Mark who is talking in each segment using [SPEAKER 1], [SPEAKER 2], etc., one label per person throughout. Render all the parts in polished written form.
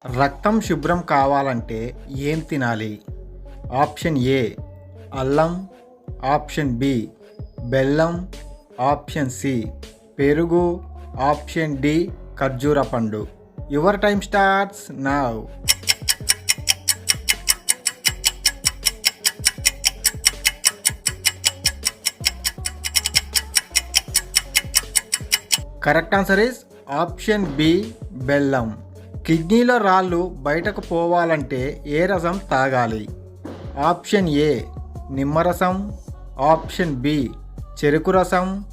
[SPEAKER 1] రక్తం శుభ్రం కావాలంటే ఏం తినాలి? ఆప్షన్ ఏ అల్లం, ఆప్షన్ బి బెల్లం, ఆప్షన్ సి పెరుగు, ఆప్షన్ డి ఖర్జూర పండు. Your time starts now. Correct answer is option B బెల్లం. కిడ్నీలో రాళ్ళు బయటకు పోవాలంటే ఏ రసం తాగాలి? ఆప్షన్ ఏ నిమ్మరసం, ఆప్షన్ బి చెరుకు రసం,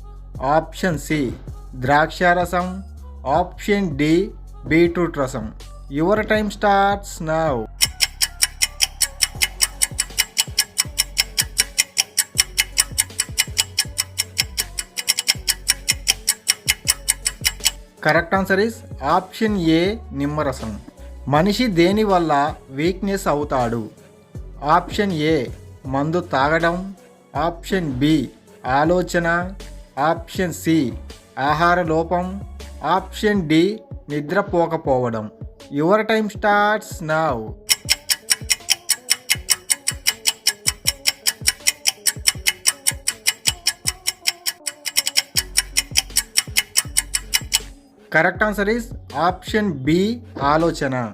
[SPEAKER 1] ఆప్షన్ సి ద్రాక్షారసం, ఆప్షన్ డి బీట్రూట్ రసం. Your time starts now. Correct answer is option A నిమ్మరసం. మనిషి దేని వల్ల వీక్నెస్ అవుతాడు? ఆప్షన్ ఏ మందు తాగడం, ఆప్షన్ బి ఆలోచన, ఆప్షన్ సి ఆహార లోపం, ఆప్షన్ డి నిద్రపోకపోవడం. Your time starts now. Correct answer is option B ఆలోచన.